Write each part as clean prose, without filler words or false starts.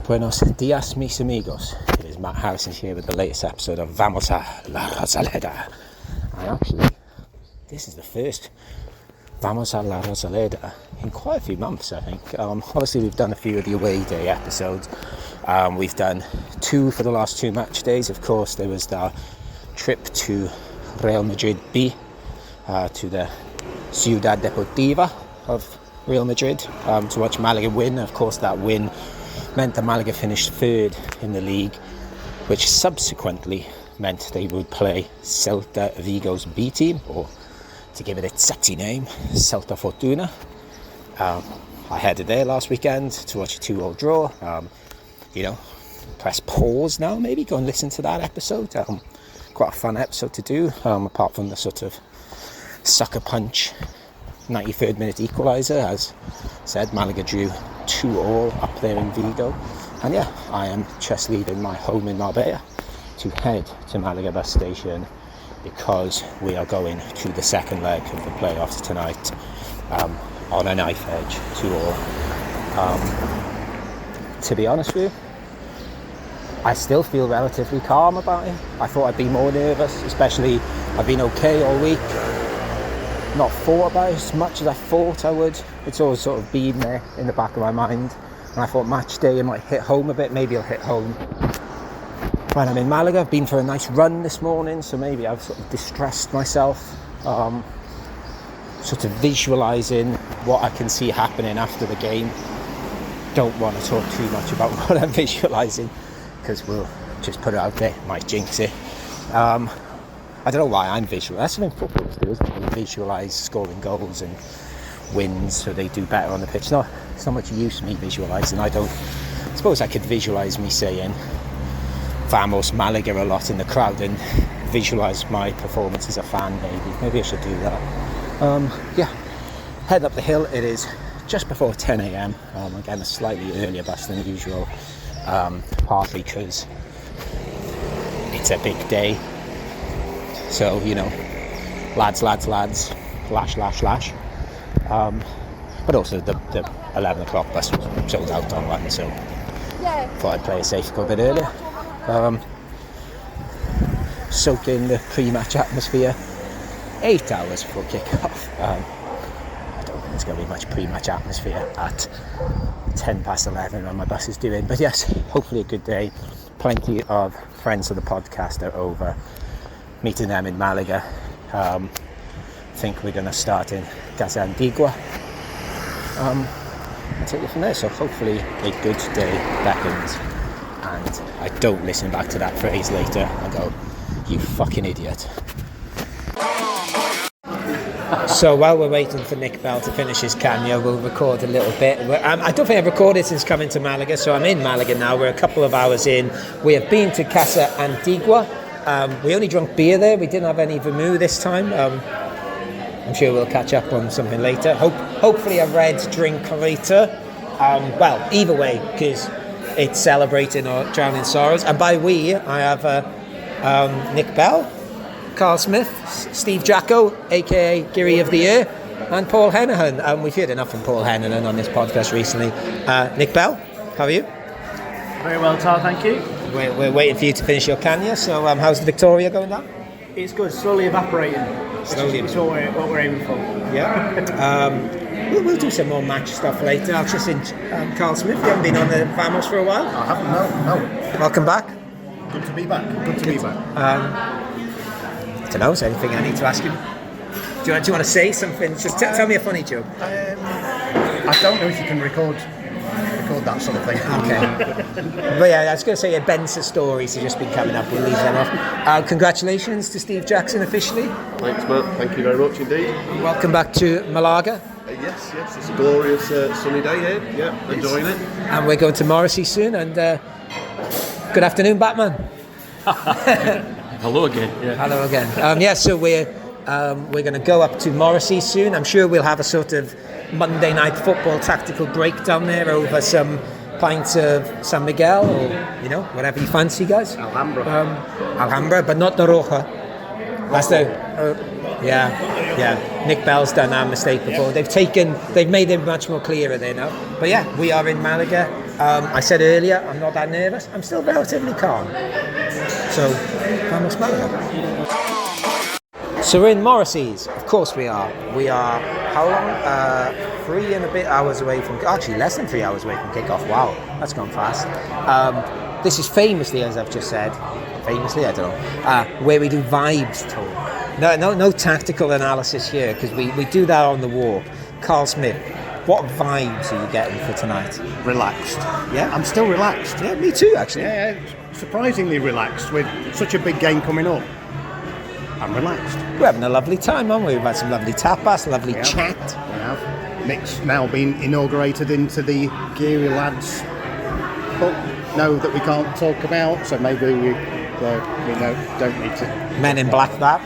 Buenos dias, mis amigos. It is Matt Harrison here with the latest episode of Vamos a la Rosaleda. And actually, this is the first Vamos a la Rosaleda in quite a few months, I think. Obviously, we've done a few of the away day episodes. We've done 2 for the last 2 match days. Of course, there was the trip to Real Madrid B, to the Ciudad Deportiva of Real Madrid, to watch Malaga win. Of course, that win meant that Malaga finished 3rd in the league, which subsequently meant they would play Celta Vigo's B team, or to give it its sexy name, Celta Fortuna. I headed there last weekend to watch a 2-2 draw. Press pause now, maybe go and listen to that episode. Quite a fun episode to do, apart from the sort of sucker punch 93rd minute equaliser. As said, Malaga drew 2-2 up there in Vigo, and yeah, I am just leaving my home in Marbella to head to Malaga bus station because we are going to the second leg of the playoffs tonight, on a knife edge 2-2. To be honest with you, I still feel relatively calm about it. I thought I'd be more nervous, especially I've been okay all week. Not thought about it as much as I thought I would. It's always sort of been there in the back of my mind, and I thought match day it might hit home a bit. Maybe it'll hit home when I'm in Malaga. I've been for a nice run this morning, so maybe I've sort of distressed myself, sort of visualising what I can see happening after the game. Don't want to talk too much about what I'm visualising, because we'll just put it out there, might jinx it. I don't know why I'm visual. That's something footballers do, isn't it? They visualise scoring goals and wins so they do better on the pitch. It's not much use me visualising. I suppose I could visualise me saying Vamos Malaga a lot in the crowd and visualise my performance as a fan, maybe I should do that. Head up the hill. It is just before 10 a.m. I'm getting a slightly earlier bus than usual, partly because it's a big day. So, lads, lash. But also the 11 o'clock bus was sold out on one, so thought I'd play it safe, go a bit earlier. Soak in the pre-match atmosphere. 8 hours before kick-off. I don't think there's going to be much pre-match atmosphere at 10 past 11 when my bus is due in. But yes, hopefully a good day. Plenty of friends of the podcast are over. Meeting them in Malaga. Think we're going to start in Casa Antigua. And take it from there. So hopefully a good day beckons, and I don't listen back to that phrase later and go, "You fucking idiot." So while we're waiting for Nick Bell to finish his Cagna, we'll record a little bit. I don't think I've recorded since coming to Malaga, so I'm in Malaga now. We're a couple of hours in. We have been to Casa Antigua. We only drank beer there. We didn't have any vermouth this time. I'm sure we'll catch up on something later. Hopefully a red drink later. Either way, because it's celebrating or drowning sorrows. And by we, I have Nick Bell, Carl Smith, Steve Jacko, aka Giri of the Year, and Paul Hennihan. We've heard enough from Paul Hennihan on this podcast recently. Nick Bell, how are you? Very well, Tar, thank you. We're waiting for you to finish your Cagna, so how's the Victoria going down? It's good, slowly evaporating. It's what we're aiming for. Yeah. We'll do some more match stuff later. I'll just in Carl Smith. You haven't been on the Vamos for a while? I haven't, no. Welcome back. Good to be back. I don't know, is there anything I need to ask you? Do you want to say something? Just tell me a funny joke. I don't know if you can record that sort of thing. Okay. But yeah, I was going to say Ben's stories have just been coming up. We'll leave them off. Congratulations to Steve Jackson officially. Thanks, Matt. Thank you very much indeed. And welcome back to Malaga. Yes, it's a glorious sunny day here. Yeah, enjoying it. And we're going to Morrissey soon. And good afternoon, Batman. Hello again. Yeah. Hello again. So we're going to go up to Morrissey soon. I'm sure we'll have a sort of Monday night football tactical breakdown there over some pints of San Miguel, or whatever you fancy, guys. Alhambra, but not the Roja. That's Nick Bell's done our mistake before. They've made it much more clearer there now. But yeah, we are in Malaga. I said earlier, I'm not that nervous. I'm still relatively calm. So, vamos Malaga. So we're in Morrissey's. Of course we are. We are, how long? 3 and a bit hours away from, actually less than 3 hours away from kickoff. Wow, that's gone fast. This is famously, as I've just said, famously, I don't know, where we do vibes tour. No tactical analysis here, because we do that on the walk. Carl Smith, what vibes are you getting for tonight? Relaxed. Yeah? I'm still relaxed. Yeah, me too, actually. Yeah, surprisingly relaxed with such a big game coming up. I'm relaxed. We're having a lovely time, aren't we? We've had some lovely tapas, lovely We chat. We have. Nick's now been inaugurated into the Geary Lads Cup. No, that we can't talk about, so maybe we don't need to. Men in Black that.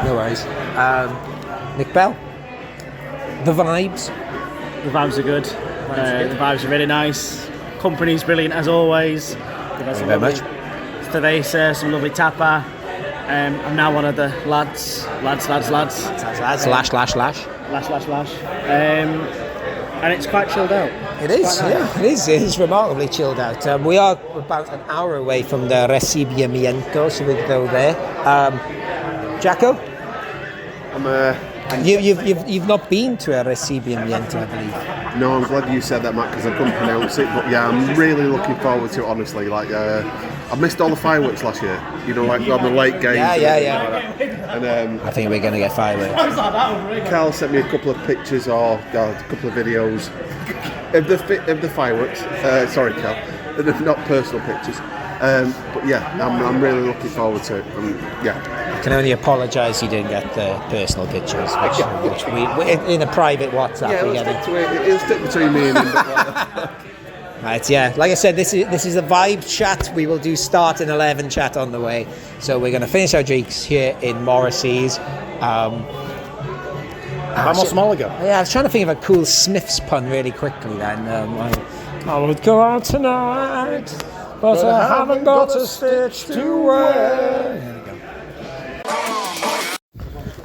No worries. Nick Bell, the vibes. The vibes are good. The vibes are really nice. Company's brilliant as always. Thank you very much. Cerveza, some lovely tapa. I'm now one of the lads. Lash. And it's quite chilled out. It is, yeah, it is. It is remarkably chilled out. We are about an hour away from the recibimiento, so we'll go there. Jacko, you've not been to a recibimiento, I believe. No, I'm glad you said that, Matt, because I couldn't pronounce it. But yeah, I'm really looking forward to it, honestly. Like, I missed all the fireworks last year. You know, like on the late games. Yeah. And I think we're going to get fireworks. Carl sent me a couple of pictures or a couple of videos of the fireworks. Sorry, Carl, not personal pictures. But yeah, I'm really looking forward to it. I can only apologise you didn't get the personal pictures, which we in a private WhatsApp we get it. It'll stick between me and him. Right, yeah. Like I said, this is a vibe chat. We will do start and 11 chat on the way. So we're going to finish our drinks here in Morrissey's. Vamos Malaga. Yeah, I was trying to think of a cool Smiths pun really quickly then. I would go out tonight, but I haven't got a stitch to wear. There we go.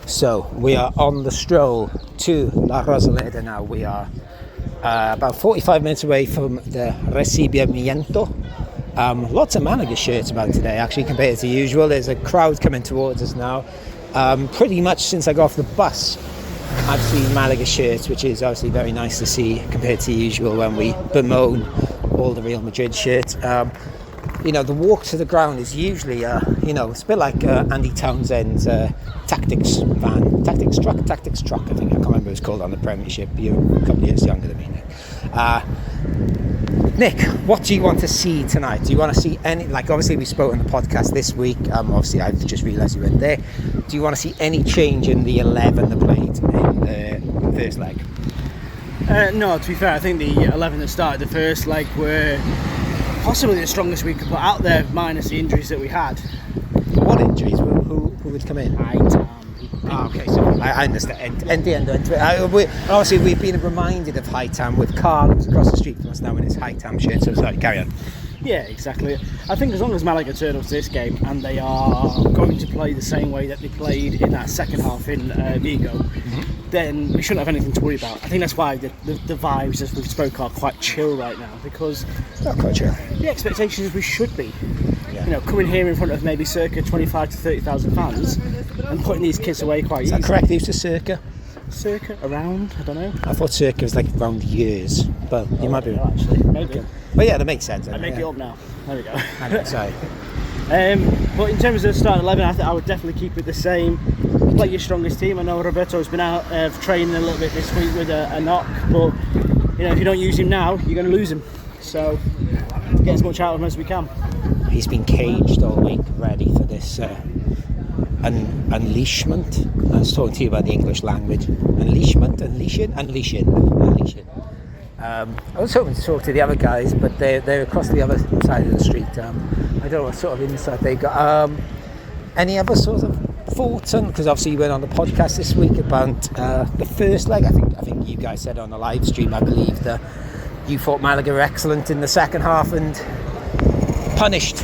So we are on the stroll to La Rosaleda now. We are about 45 minutes away from the recibimiento. Lots of Malaga shirts about today, actually, compared to usual. There's a crowd coming towards us now. Pretty much since I got off the bus, I've seen Malaga shirts, which is obviously very nice to see compared to usual when we bemoan all the Real Madrid shirts. The walk to the ground is usually, it's a bit like Andy Townsend's tactics truck, I think. I can't remember what it's called on the Premiership. You're a couple of years younger than me, Nick. Nick, what do you want to see tonight? Do you want to see any, obviously we spoke on the podcast this week, obviously I've just realised you went there. Do you want to see any change in the 11 that played in the first leg? No, to be fair, I think the 11 that started the first leg were possibly the strongest we could put out there, minus the injuries that we had. What injuries? Who would come in? Okay, so I understand. Obviously, we've been reminded of Hightown with Carl, who's across the street from us now in his Hightown shirt. So sorry, carry on. Yeah, exactly. I think as long as Malaga turn up to this game and they are going to play the same way that they played in that second half in Vigo, then we shouldn't have anything to worry about. I think that's why the vibes, as we've spoke, are quite chill right now, because not quite chill. The expectation is we should be. Yeah. Coming here in front of maybe circa 25 to 30,000 fans and putting these kids away quite easily. Is that correct? It was a circa? Circa? Around? I don't know. I thought circa was like around years, but you might be right. Actually, maybe. But yeah, that makes sense. I make it up now. There we go. Sorry. But in terms of the start 11, I think I would definitely keep it the same. Play your strongest team. I know Roberto's been out training a little bit this week with a knock, but if you don't use him now, you're going to lose him. So get as much out of him as we can. He's been caged all week, ready for this unleashment. I was talking to you about the English language. Unleashment. I was hoping to talk to the other guys, but they're across the other side of the street. I don't know what sort of insight they got. Any other sort of thoughts on? Because obviously you went on the podcast this week about the first leg. I think you guys said on the live stream, I believe, that you thought Malaga were excellent in the second half and punished.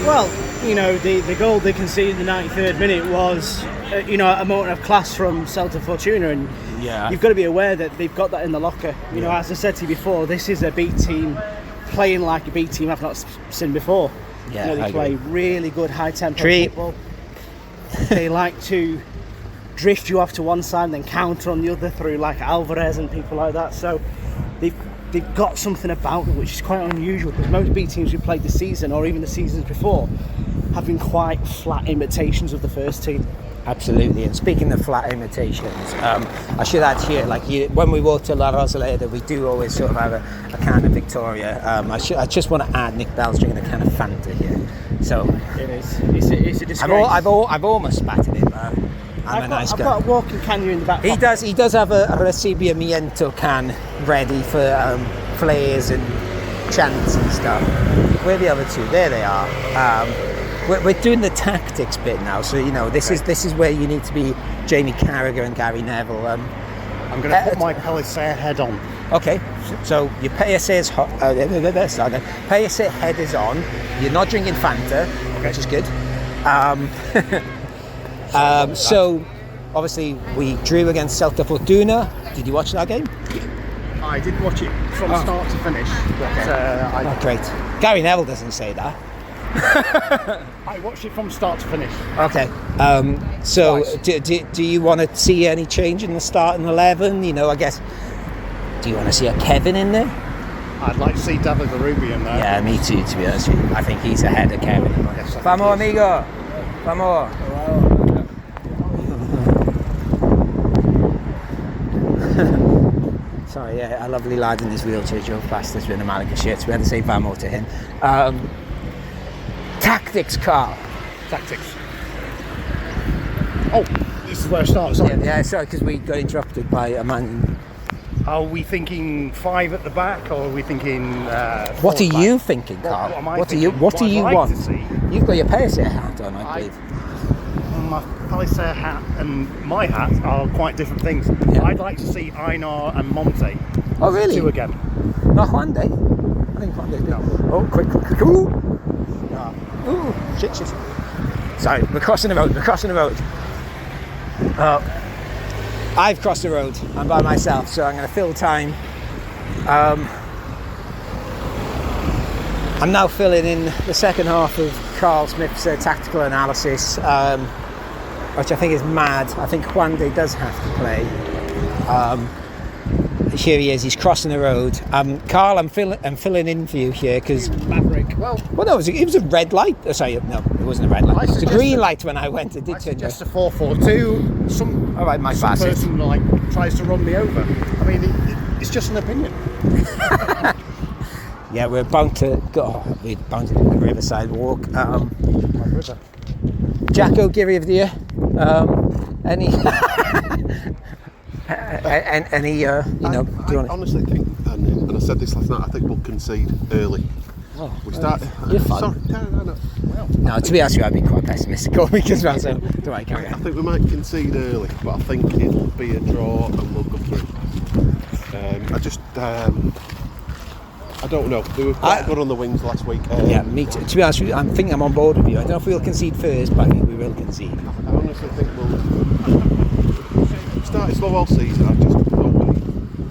Well, the goal they conceded in the 93rd minute was, a moment of class from Celta Fortuna, and Yeah. you've got to be aware that they've got that in the locker. You know, as I said to you before, this is a B team playing like a B team I've not seen before. Yeah, you know, they I play agree. really good high tempo Treat. football. They like to drift you off to one side and then counter on the other through like Alvarez and people like that. So they've got something about them which is quite unusual, because most B teams we played this season or even the seasons before have been quite flat imitations of the first team. Absolutely. And speaking of flat imitations, I should add here, when we walk to La Rosaleda, we do always sort of have a can of Victoria. I just want to add, Nick Bell's drinking a can of Fanta here. So It is. It's a disgrace. I've almost spatted him. I'm a nice I've guy. got a walking can in the back He pocket. does have a Recibimiento can ready for flares and chants and stuff. Where are the other two? There they are. We're doing the tactics bit now, so you know this is where you need to be Jamie Carragher and Gary Neville. I'm going to put my Palisade head on. Okay, so your Palisade head is on. You're not drinking Fanta, which is good. So obviously we drew against Celta Fortuna. Did you watch that game? I didn't watch it from start to finish, but Great. Gary Neville doesn't say that. I watched it from start to finish. Okay. So do you want to see any change in the starting 11? You know, I guess. Do you want to see a Kevin in there? I'd like to see David Arubi in there. Yeah, me too. To be honest with you, I think he's ahead of Kevin. Yes, I Vamos, think he is. amigo. Vamos. Sorry, yeah, a lovely lad in his wheelchair drove past us with a Malaga shirt, so we had to say Vamos to him. Tactics, Carl. Tactics. Oh, this is where I start. Sorry. Yeah, sorry, because we got interrupted by a man. Are we thinking 5 at the back, or are we thinking? What are 4 at the you back? thinking, Carl? What am I What thinking? do What you I'd like want? to see? You've got your Palisade hat on, I believe. My Palisade hat and my hat are quite different things. Yeah. I'd like to see Einar and Monte. Oh, really? 2 again. Not Juan Day. I think Juan Day. No. Oh, quick. Ooh. No. Ooh, shit. Sorry, we're crossing the road. I've crossed the road. I'm by myself, so I'm going to fill time. I'm now filling in the second half of Carl Smith's tactical analysis, which I think is mad. I think Juan Day does have to play. Here he is. He's crossing the road. Carl, I'm filling in for you here because. Maverick. Well, No, it was a red light. Oh, sorry, no, it wasn't a red light. It was a green light when I went. It did I turn suggest a 4-4-2. Some All right, my some facet. person tries to run me over. I mean, it's just an opinion. Yeah, we're bound to go. We're bound to do the Riverside Walk. My river. Jacko Giri of the year. Any? Any? Do you I want to? honestly think, and I said this last night, I think we'll concede early. Oh, We start. you're fun. Sorry, no. No, to be honest with you, I'd be quite pessimistic on week as well. So, do I carry I on? think we might concede early, but I think it'll be a draw and we'll go through. I don't know. They were quite good on the wings last week. Yeah, me too. To be honest with you, I'm thinking I'm on board with you. I don't know if we'll concede first, but I think we will concede. I honestly think we'll start slow all season. I just hope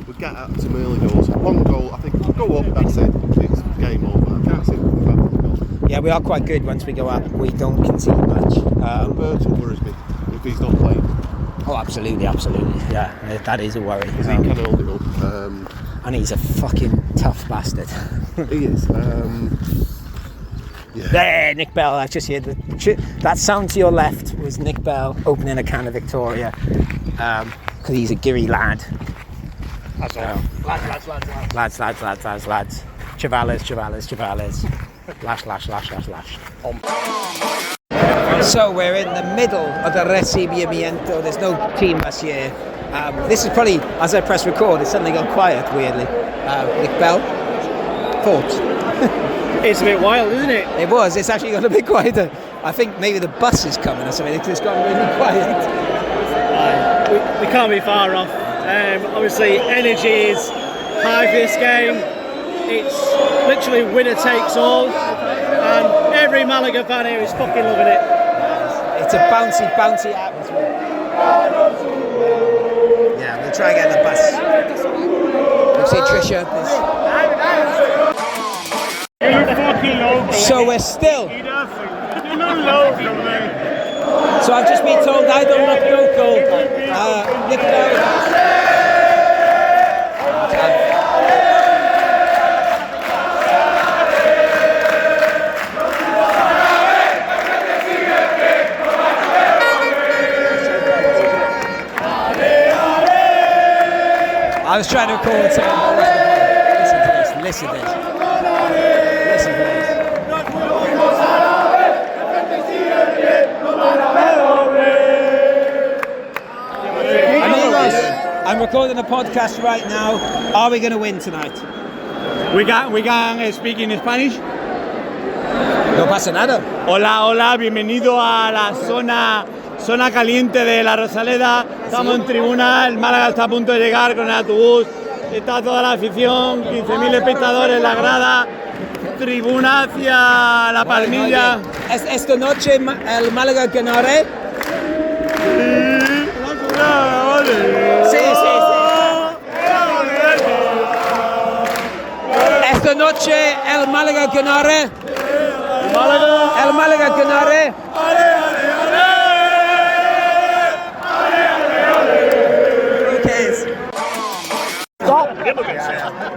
we get out some early goals. One goal, I think we'll go up. That's it. It's game over. I can't see nothing back to the goal. Yeah, we are quite good once we go up. We don't concede much. Roberto worries me if he's not playing. Oh, absolutely. Yeah, that is a worry. Because he can hold it up. And he's a fucking tough bastard. He is. There, Nick Bell. I just heard that sound to your left was Nick Bell opening a can of Victoria because he's a Giri lad. That's all. Lads. Chavales. Lash. So we're in the middle of the Recibimiento. There's no team this year. This is probably, as I press record, it's suddenly gone quiet, weirdly. Nick Bell, thoughts? It's a bit wild, isn't it? It was. It's actually got a bit quieter. I think maybe the bus is coming or something. It's gone really quiet. We can't be far off. Obviously, energy is high for this game. It's literally winner takes all, and every Malaga fan here is fucking loving it. It's a bouncy atmosphere. Yeah, we'll try and get the bus. We'll see Trisha. So we're still. So I've just been told I don't look local. Nick I was trying to record something. Listen to this. Amigos, I'm recording a podcast right now. Are we going to win tonight? We can speak in Spanish. No pasa nada. Hola, bienvenido a la zona caliente de la Rosaleda. Estamos en tribuna, el Málaga está a punto de llegar con el autobús. Está toda la afición, 15.000 espectadores en la grada. Tribuna hacia la Palmilla. Esta noche el Málaga ganará. Sí. Esta noche el Málaga ganará. El Málaga ganará.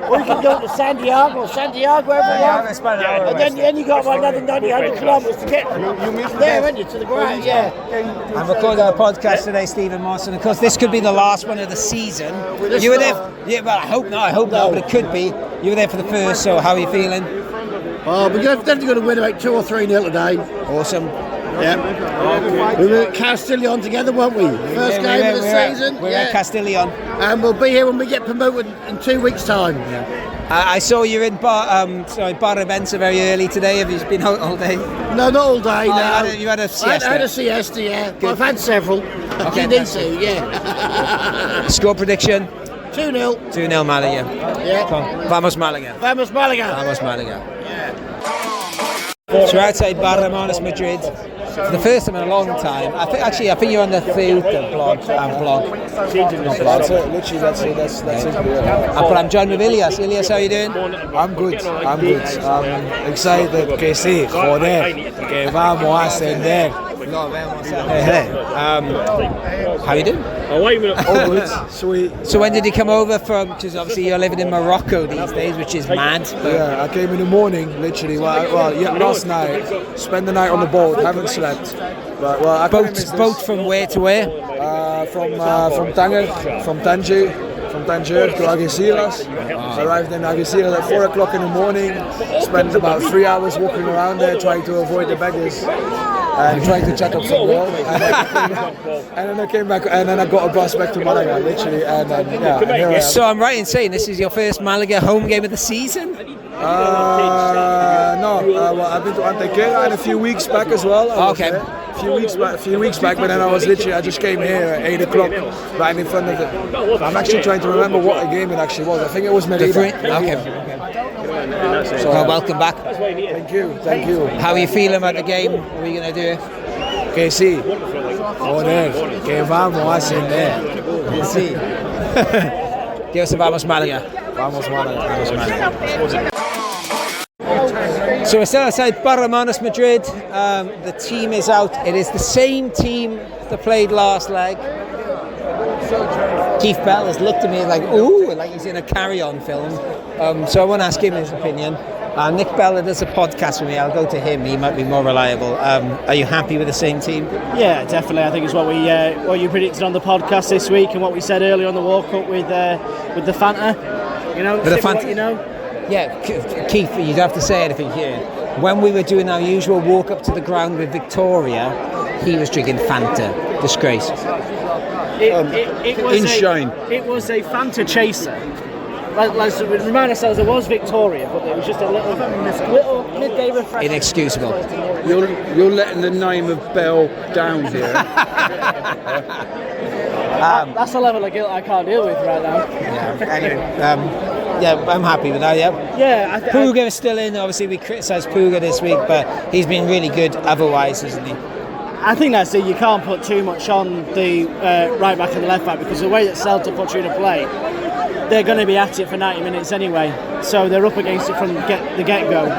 We can go to Santiago everyone. And then you got another 100 kilometres to get there, haven't you, to the ground, yeah. I'm recording a podcast today, Stephen Morrison. Of course, this could be the last one of the season. You were there, yeah, well, I hope not, but it could be. You were there for the first, so how are you feeling? Oh, we're definitely going to win about 2 or 3-0 today. Awesome. Yeah. We were at Castellón together, weren't we? First game of the season. We're at Castellón. And we'll be here when we get promoted in 2 weeks' time. Yeah. I saw you in Barraventa very early today. Have you been out all day? No, not all day, no. You had a siesta? I had a siesta, yeah. I've had several. Okay, you need to, yeah. Score prediction? 2-0. 2-0 Malaga. Yeah. Vamos Malaga. Vamos Malaga. Vamos Malaga. So we're outside Barramones, Madrid. For the first time in a long time. I think you're on the food blog. Not blog. That's it. Literally, that's it. But I'm joined with Ilias. Ilias, how are you doing? I'm good. I'm excited que sí, joder, que vamos a ascender. How are you doing? All good. Sweet. So when did you come over from? Because obviously you're living in Morocco these days, which is mad. Yeah, I came in the morning, literally. Last night. Spent the night on the boat. Haven't slept. But I boat from where to where? From Tangier to Algeciras. Arrived in Algeciras at 4 o'clock in the morning. Spent about 3 hours walking around there trying to avoid the beggars and trying to chat up some more. And then I came back and then I got a bus back to Malaga, literally. And here I am. So I'm right in saying this is your first Malaga home game of the season? No. I've been to Antequera and a few weeks back as well. Okay. A few weeks back, but then I just came here at 8 o'clock, right in front of it. I'm actually trying to remember what game it actually was. I think it was Merida. Okay. So welcome back. Thank you. How are you feeling about the game? What are you going to do? Que sí. Joder, que vamos a ascender. Que sí. Dios, vamos Malaga. Vamos Malaga. So we're still outside Barramones, Madrid. The team is out. It is the same team that played last leg. Keith Bell has looked at me like, ooh, like he's in a carry-on film. So I want to ask him his opinion. Nick Bella does a podcast with me. I'll go to him. He might be more reliable. Are you happy with the same team? Yeah, definitely. I think it's what you predicted on the podcast this week and what we said earlier on the walk-up with the Fanta. You know, with the Fanta, you know. Yeah, Keith, you don't have to say anything here. When we were doing our usual walk up to the ground with Victoria, he was drinking Fanta. Disgrace. It was a Fanta chaser. Let's remind ourselves it was Victoria, but it was just a little midday refreshment. Inexcusable. You're letting the name of Bell down here. That's a level of guilt I can't deal with right now. Yeah, I'm happy with that, yeah. Yeah. Puga is still in. Obviously, we criticised Puga this week, but he's been really good otherwise, isn't he? I think that's it. You can't put too much on the right back and the left back because the way that Celta Fortuna play, they're going to be at it for 90 minutes anyway. So they're up against it from the get-go.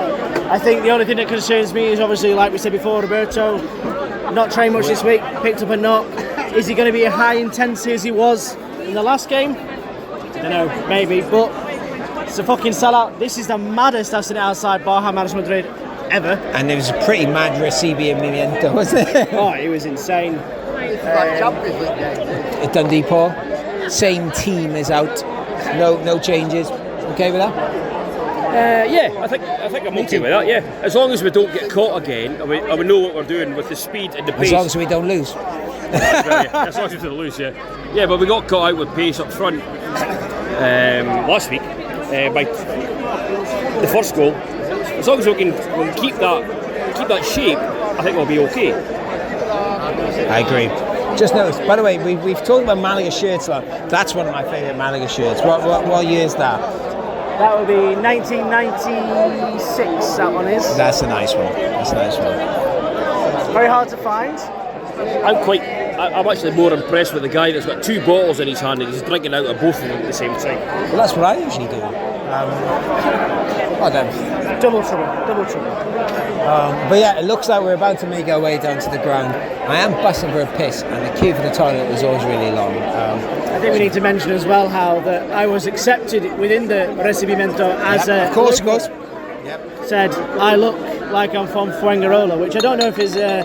I think the only thing that concerns me is obviously, like we said before, Roberto not trained much this week, picked up a knock. Is he going to be a high intensity as he was in the last game? I don't know, maybe, but it's a fucking sellout. This is the maddest I've seen it outside Barca Madrid ever. And it was a pretty mad recibimiento, wasn't it? Oh, it was insane. Dundee Paul, same team is out, no changes. Okay with that? Yeah, I think I'm okay with that. Yeah, as long as we don't get caught again, and we know what we're doing with the speed and the pace. As long as we don't lose. As long as we don't lose, yeah. Yeah, but we got caught out with pace up front last week by the first goal. As long as we can keep that shape, I think we'll be okay. I agree. Just noticed, by the way, we've talked about Malaga shirts. That's one of my favourite Malaga shirts. What year is that? That would be 1996, that one is. That's a nice one. Very hard to find. I'm actually more impressed with the guy that's got two bottles in his hand and he's drinking out of both of them at the same time. Well, that's what I usually do. Double trouble. But yeah, it looks like we're about to make our way down to the ground. I am busting for a piss, and the queue for the toilet was always really long. I think we need to mention as well how that I was accepted within the recibimiento as a. Of course. Said I look like I'm from Fuengirola, which I don't know if is an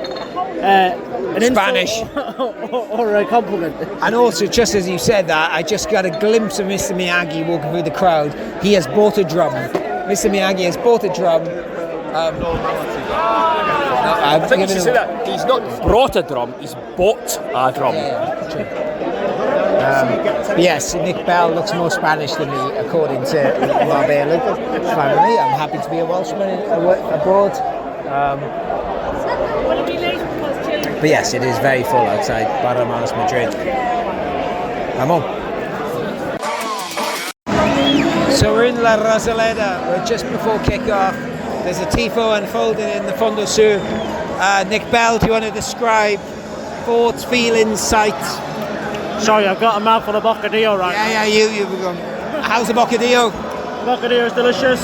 Spanish insult or a compliment. And also, just as you said that, I just got a glimpse of Mr. Miyagi walking through the crowd. He has bought a drum. Mr. Miyagi has bought a drum. I think you should say that. He's not brought a drum, he's bought a drum. True. Yes, Nick Bell looks more Spanish than me, according to Marbella. It's fine with me. I'm happy to be a Welshman abroad. But yes, it is very full outside Barca Madrid. I'm on. So we're in La Rosaleda. We're just before kick-off. There's a tifo unfolding in the Fondo Sur. Nick Bell, do you want to describe thoughts, feelings, sights? Sorry, I've got a mouthful of bocadillo right now. Yeah, you've gone. How's the bocadillo? Bocadillo is delicious.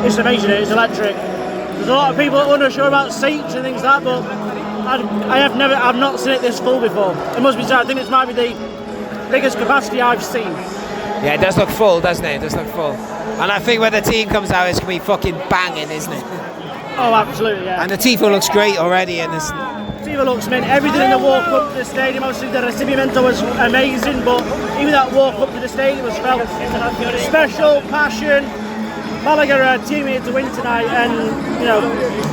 It's amazing. It's electric. There's a lot of people unsure about seats and things like that, but I've not seen it this full before. It must be so. I think this might be the biggest capacity I've seen. Yeah, it does look full, doesn't it? It does look full. And I think when the team comes out, it's going to be fucking banging, isn't it? Oh, absolutely, yeah. And the tifo looks great already. And this tifo looks mint. Everything in the walk up to the stadium, obviously the recibimiento was amazing, but even that walk up to the stadium was felt special, passion. Malaga are a team here to win tonight, and you know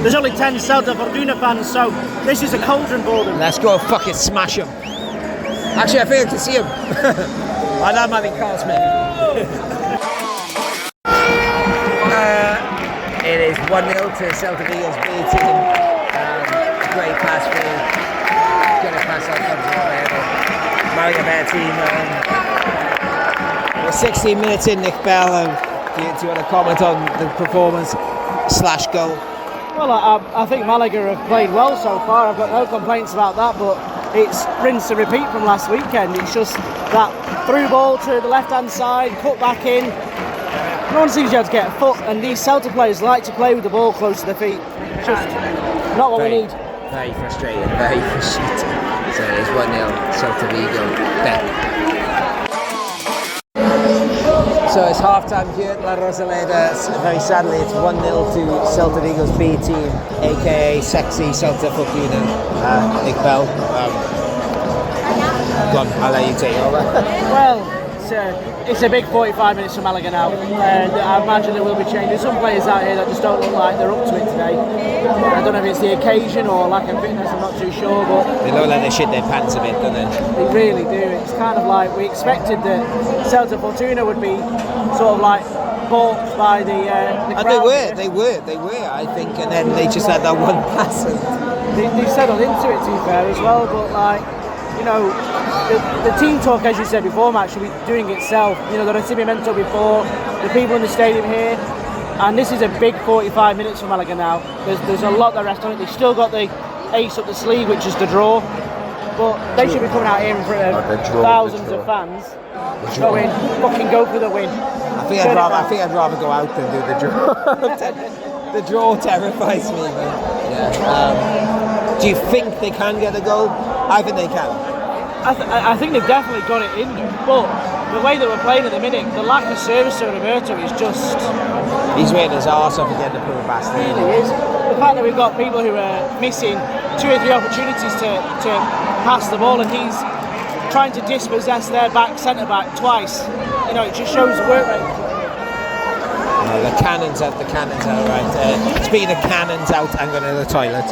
there's only 10 Celta Fortuna fans, so this is a cauldron for them. Let's go fucking smash them. Actually, I think I can see him. Oh, that might be Carl Smith. It is 1-0 to Celta Vigo's B team. Great pass through. Good pass out from Malaga better team. We're 16 minutes in, Nick Bell. Do you want to comment on the performance / goal? Well, I think Malaga have played well so far. I've got no complaints about that, but it's rinse and repeat from last weekend. It's just that through ball to the left-hand side, cut back in. No one seems to be able to get a foot, and these Celta players like to play with the ball close to their feet. Just not what we need. Very frustrating, very frustrating. So it's 1-0, Celta Vigo. So it's half-time here at La Rosaleda. Very sadly, it's 1-0 to Celta Vigo's B team, aka Sexy Celta Fortuna. Nick Bell. Go on, I'll let you take over. Well, it's a big 45 minutes for Malaga now, and I imagine there will be changes. There's some players out here that just don't look like they're up to it today. I don't know if it's the occasion or lack of fitness, I'm not too sure, but they look like they shit their pants a bit, don't they? They really do. It's kind of like we expected that Celta Fortuna would be sort of like balked by the crowd. And they were, I think, and then they just had that one pass. They settled into it, to be fair, as well, but like, you know, the team talk, as you said before, Matt, should be doing itself. You know, the recibimiento before, the people in the stadium here, and this is a big 45 minutes for Malaga now. There's a lot that rest on it. They've still got the ace up the sleeve, which is the draw. But they should be coming out here in front of thousands of fans. Going, fucking go for the win. I think I'd rather go out than do the draw. The draw terrifies me, man. Yeah. Do you think they can get a goal? I think they can. I think they've definitely got it in them, but the way that we're playing at the minute, the lack of service to Roberto is just... He's waiting his arse off again to prove bastard. He really is. The fact that we've got people who are missing 2 or 3 opportunities to pass the ball, and he's trying to dispossess their centre-back twice. You know, it just shows the work rate. The cannon's out, right. Speaking of cannons out, I'm going to the toilet.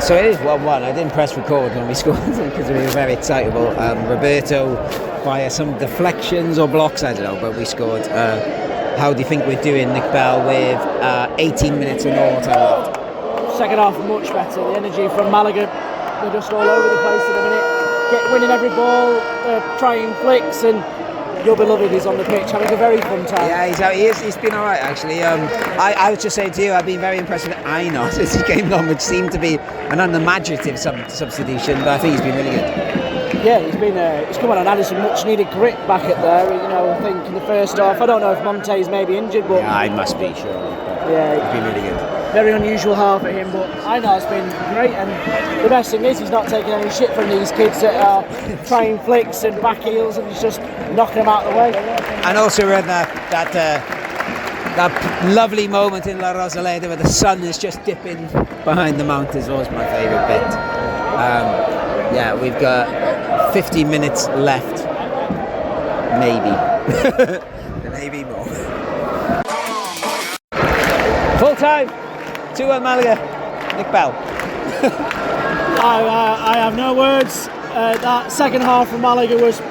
So it is 1-1. I didn't press record when we scored because we were very excitable. Roberto, via some deflections or blocks, I don't know, but we scored. How do you think we're doing, Nick Bell, with 18 minutes in all time left? Second half much better. The energy from Malaga, they're just all over the place at the minute. Winning every ball, trying flicks, and your beloved is on the pitch having a very fun time. Yeah, he's out. He's been all right, actually. I was just saying to you, I've been very impressed with Einar since he came on, which seemed to be an unimaginative substitution, but I think he's been really good. Yeah, he's come on and added some much needed grit back at there. You know, I think in the first half, I don't know if Monte's maybe injured, but yeah, I must be sure. Yeah, he's been really good. Very unusual half at him, but Einar's been great, and the best thing is he's not taking any shit from these kids that are trying flicks and back heels, and he's just knocking them out of the way. And also we're in that lovely moment in La Rosaleda where the sun is just dipping behind the mountains. Was my favourite bit. Yeah, we've got 50 minutes left, maybe, maybe more. Full time. 2-1 Malaga. Nick Bell. I have no words. That second half from Malaga was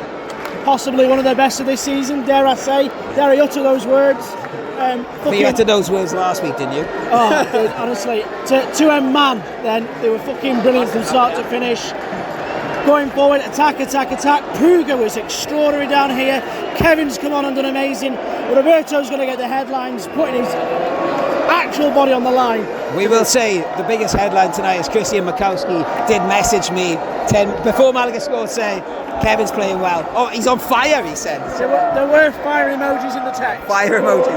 possibly one of their best of this season, dare I say. Dare I utter those words. But you uttered those words last week, didn't you? Oh, dude, honestly. To a man, then, they were fucking brilliant from start to finish. Going forward, attack. Puga was extraordinary down here. Kevin's come on and done amazing. Roberto's going to get the headlines, putting his actual body on the line. We will say the biggest headline tonight is Christian Makowski did message me before Malaga scored, say Kevin's playing well. Oh, he's on fire, he said. There were fire emojis in the text. Fire emoji.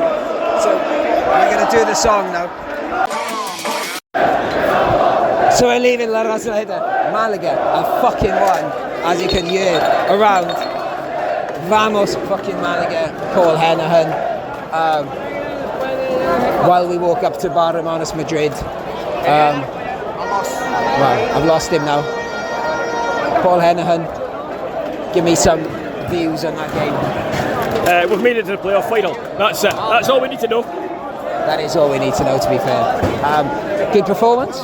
So we're going to do the song now. So we're leaving La Rosaleda. Malaga have fucking won, as you can hear, around. Vamos fucking Malaga, Paul Henahan. While we walk up to Barcelona Madrid. Well, I've lost him now. Paul Henahan, give me some views on that game. We've made it to the playoff final. That's it. That's all we need to know. That is all we need to know, to be fair. Good performance?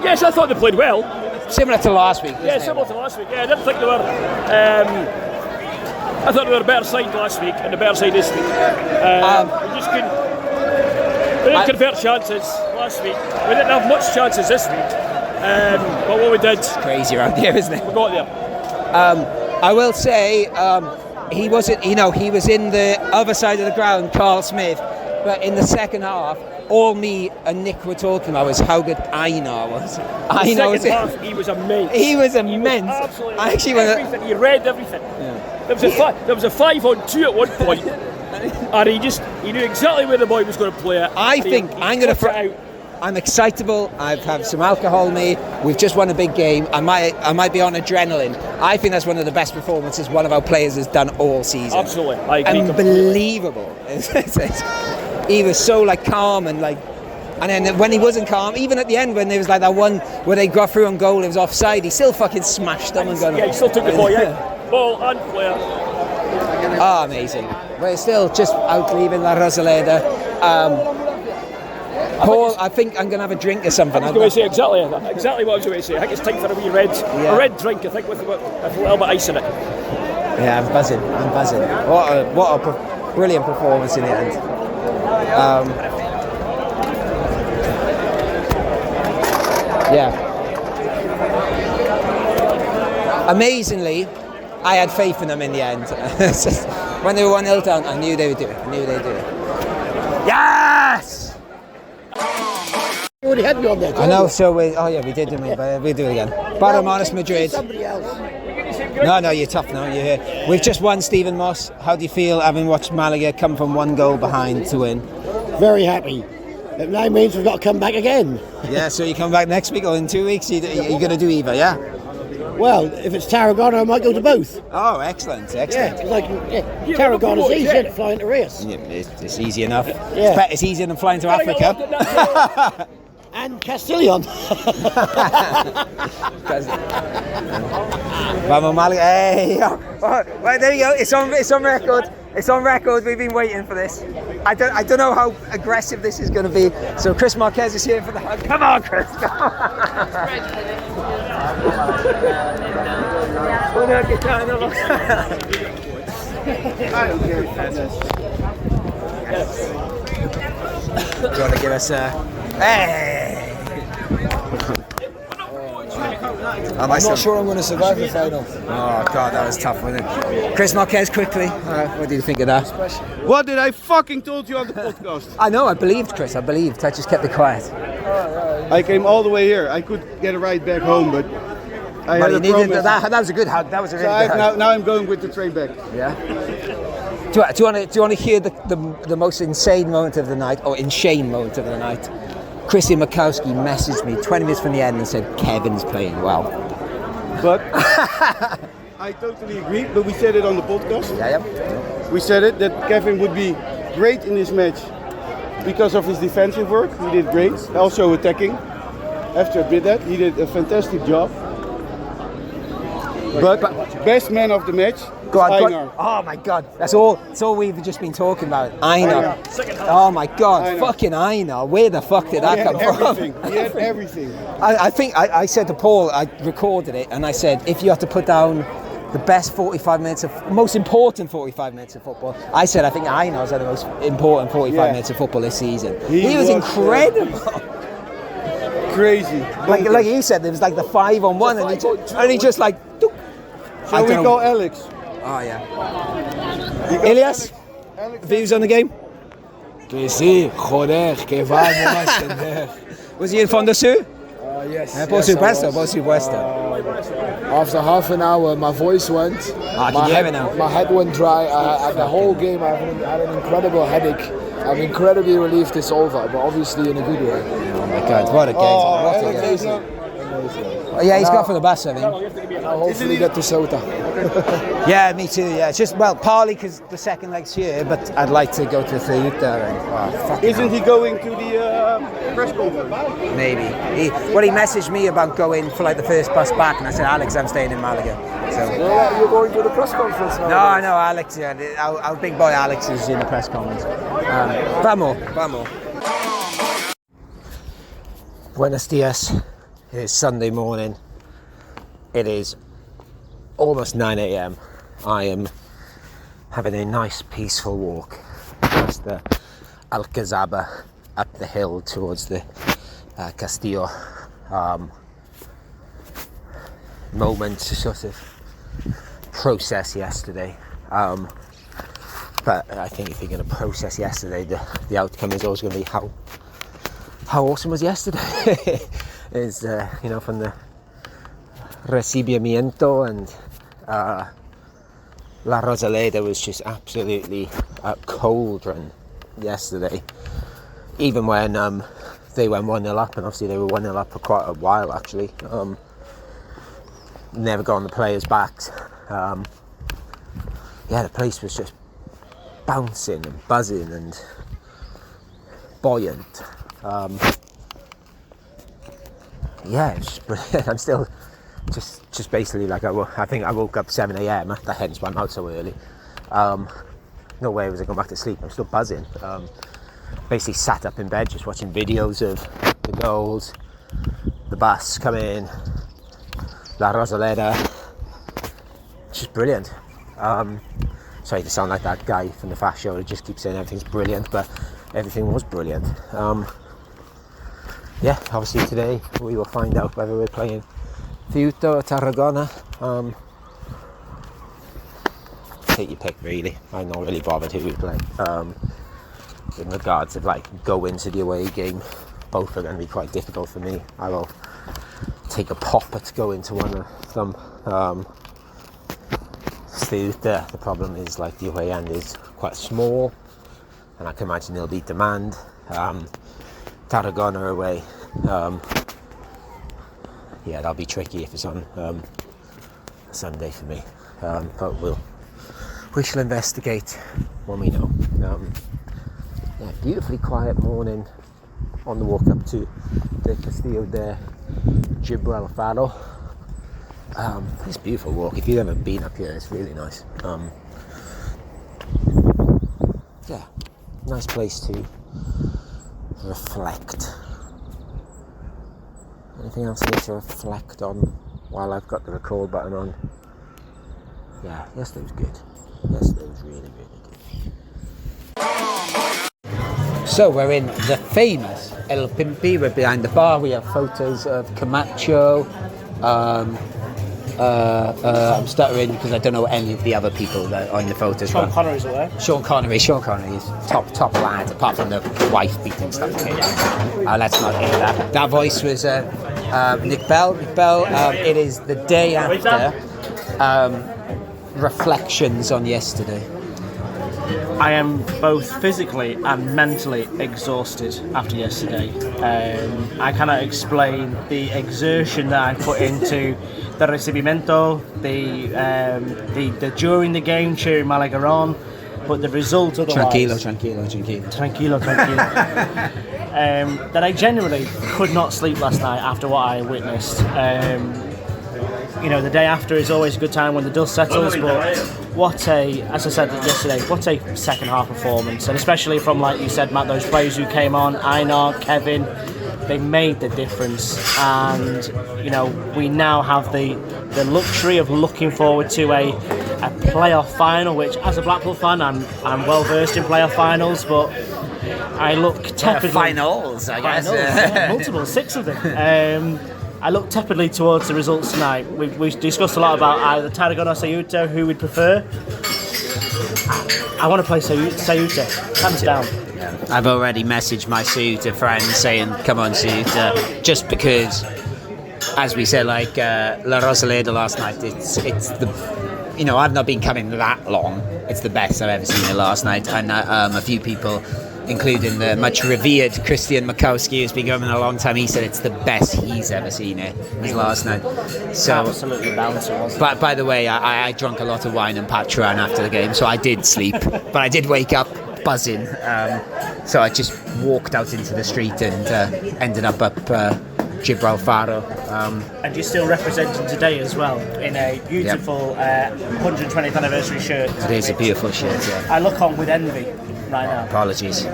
Yes, I thought they played well. Similar to last week. Yeah, similar to last week. Yeah, I didn't think they were. I thought they were a better side last week and a better side this week. We just couldn't. We didn't convert chances last week. We didn't have much chances this week. But what we did. It's crazy around here, isn't it? We got there. I will say he wasn't. You know, he was in the other side of the ground, Carl Smith. But in the second half, all me and Nick were talking about was how good Einar was. Second half, he was immense. He was immense. Absolutely. I actually everything. He read everything. Yeah. There was a 5-on-2 at one point, and he knew exactly where the boy was going to play it. I think I'm going to. I'm excitable. I've had some alcohol in me. We've just won a big game. I might be on adrenaline. I think that's one of the best performances one of our players has done all season. Absolutely, I agree. Unbelievable. He was so calm and then when he wasn't calm, even at the end when there was that one where they got through on goal, it was offside. He still fucking smashed them and got. Yeah, he still took the ball out. Ball and player. Oh, amazing. We're still just out leaving La Rosaleda. Paul, I think I'm going to have a drink or something. I was going to say exactly what I was going to say. I think it's time for a wee red drink, I think, with a little bit of ice in it. Yeah, I'm buzzing. What a brilliant performance in the end. Amazingly, I had faith in them in the end. When they were 1-0 down, I knew they would do it. Yes! already had me on there. I know, so we did, didn't we? But we'll do it again. Barcelona, Madrid. Somebody else. No, you're tough now, you're here. We've just won, Stephen Moss. How do you feel having watched Malaga come from 1 goal behind to win? Very happy. It now means we've got to come back again. Yeah, so you come back next week or in 2 weeks? You're going to do either, yeah? Well, if it's Tarragona, I might go to both. Oh, excellent. Yeah, Tarragona's easy, isn't it, flying to Reus. Yeah, it's easy enough. Yeah. It's easier than flying to Africa. And Castilian. Vamos Malaga. Hey, right, there you go. It's on record. It's on record. We've been waiting for this. I don't know how aggressive this is going to be. So Chris Marquez is here for the hug. Come on, Chris. Come on. Do you want to give us a... Hey! I'm not sure I'm going to survive the final. Oh God, that was tough, wasn't it? Chris Marquez, quickly. What do you think of that? What did I fucking told you on the podcast? I know, I believed, Chris. I believed. I just kept it quiet. I came all the way here. I could get a ride back home, but I had But you a needed promise. that was a good hug. That was a really So good hug. now I'm going with the train back. Yeah. Do you want to hear the most insane moment of the night, or insane moment of the night? Christian Makowski messaged me 20 minutes from the end and said Kevin's playing well. But I totally agree. But we said it on the podcast. Yeah. We said it that Kevin would be great in this match because of his defensive work. He did great. Also attacking. After I did that, he did a fantastic job. But best man of the match. Go on. Einar. Oh my God, that's all we've just been talking about. Einar. Oh my God, Einar. Fucking Einar. Where the fuck did that come Everything. from? He had everything. I think I said to Paul, I recorded it, and I said, if you have to put down the best 45 minutes most important 45 minutes of football, I said I think Einar's had the most important 45 minutes of football this season. He was incredible. Crazy. Like he said, there was like the 5-on-1, and he just like. Shall we call Alex? Oh yeah. Elias, views on the game? Que sí, joder, que vamos a extender. Was he in Fondo Sur? Yes. Por supuesto. After half an hour, my voice went. Can you hear me now? My head went dry. The whole game, I had an incredible headache. I'm incredibly relieved it's over, but obviously in a good way. Oh my God, what a game! Oh, yeah, he's got for the bus, I think. I'll hopefully get to Celta. Yeah, me too. Yeah, it's just partly because the second leg's here, but I'd like to go to Fortuna. Isn't he going to the press conference? Maybe. He messaged me about going for like the first bus back, and I said, Alex, I'm staying in Malaga. So. You're going to the press conference now? No, Alex. Yeah, our big boy Alex is in the press conference. Vamos. Buenos dias. It is Sunday morning. It is almost 9 a.m. I am having a nice peaceful walk past the Alcazaba up the hill towards the Castillo. Moment to sort of process yesterday. But I think if you're going to process yesterday, the outcome is always going to be how awesome was yesterday. Is from the recibimiento, and La Rosaleda was just absolutely a cauldron yesterday. Even when they went 1-0 up, and obviously they were 1-0 up for quite a while actually. Never got on the players' backs. The place was just bouncing and buzzing and buoyant. It was just brilliant. I'm still just basically like I think I woke up 7 a.m. Hence why I'm out so early. No way was I going back to sleep. I'm still buzzing. Basically sat up in bed just watching videos of the goals, the bus come in, La Rosaleda. Just brilliant. Sorry to sound like that guy from the Fast Show that just keeps saying everything's brilliant, but everything was brilliant. Obviously today we will find out whether we're playing Fortuna or Tarragona. Take your pick really. I'm not really bothered who we play. In regards of like go into the away game, both are going to be quite difficult for me. I will take a popper to go into one of them. Celta, the problem is like the away end is quite small, and I can imagine there'll be demand. Tarragona away, yeah, that'll be tricky if it's on Sunday for me. But we shall investigate when we know. Yeah, beautifully quiet morning on the walk up to the Castillo de Gibraltar. It's a beautiful walk. If you've ever been up here, it's really nice. Yeah, nice place to reflect. Anything else I need to reflect on while I've got the record button on? Yeah, yesterday was good. Yesterday was really, really good. So we're in the famous El Pimpi. We're behind the bar. We have photos of Camacho. I'm stuttering because I don't know any of the other people that are in the photos. Sean Connery's away. Sean Connery is top lad, apart from the wife beating stuff. Okay, let's not hear that. That voice was Nick Bell. It is the day after reflections on yesterday. I am both physically and mentally exhausted after yesterday. I cannot explain the exertion that I put into the recibimiento, the during the game cheering Malaga on, but the result otherwise. Tranquilo. That I genuinely could not sleep last night after what I witnessed. The day after is always a good time when the dust settles, but as I said yesterday, what a second half performance, and especially from, like you said, Matt, those players who came on, Einar, Kevin, they made the difference, and we now have the luxury of looking forward to a playoff final, which as a Blackpool fan I'm well versed in playoff finals, but I look tepidly. Finals, I guess. Multiple, 6 of them. I look tepidly towards the results tonight. We've discussed a lot about either Tarragona or Ceuta, who we'd prefer. I want to play Ceuta, hands down. I've already messaged my Ceuta friends saying, come on Ceuta, just because, as we said, like La Rosaleda last night, it's the, I've not been coming that long. It's the best I've ever seen it last night, and a few people, including the much revered Christian Makowski, who's been going a long time, he said it's the best he's ever seen it was last night. So absolutely bouncy, wasn't it? But by the way, I drank a lot of wine and Patron after the game, so I did sleep, but I did wake up buzzing. So I just walked out into the street and ended up Gibraltar. And you're still representing today as well in a beautiful 120th anniversary shirt. It is a beautiful shirt, yeah. I look on with envy right now. Apologies.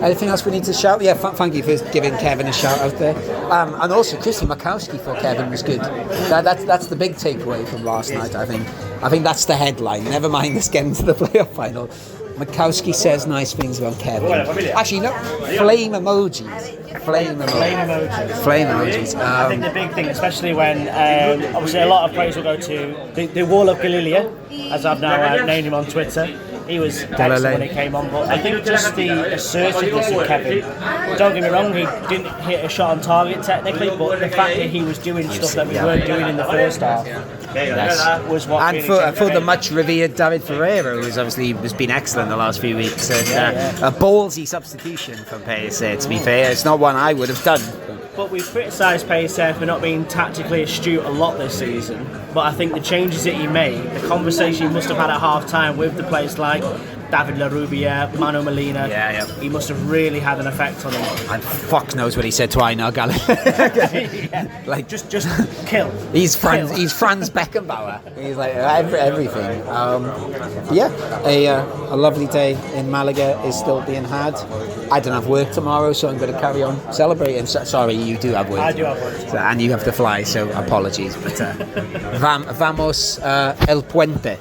Anything else we need to shout? Yeah, thank you for giving Kevin a shout out there. And also Christian Makowski for Kevin was good. That's the big takeaway from last night, I think. I think that's the headline. Never mind us getting to the playoff final. Makowski says nice things about Kevin. Actually, no, flame emojis. Flame emojis. I think the big thing, especially when obviously a lot of praise will go to the wall of Galilia, as I've now named him on Twitter. He was excellent when he came on, but I think just the assertiveness of Kevin. Don't get me wrong, he didn't hit a shot on target technically, but the fact that he was doing stuff that we weren't doing in the first half. Was what and for the much revered David Ferreira, who's obviously has been excellent the last few weeks, and a ballsy substitution from Pellicer, to be fair. It's not one I would have done. But we've criticised Pellicer for not being tactically astute a lot this season, but I think the changes that he made, the conversation he must have had at half time with the players like David Larrubia, Manu Molina, he must have really had an effect on him. And fuck knows what he said to Einar Gallagher. Like just kill. He's Franz Beckenbauer. He's like everything. A lovely day in Malaga is still being had. I don't have work tomorrow, so I'm going to carry on celebrating. Sorry, you do have work. I do have work. And you have to fly, so apologies. But vamos el puente.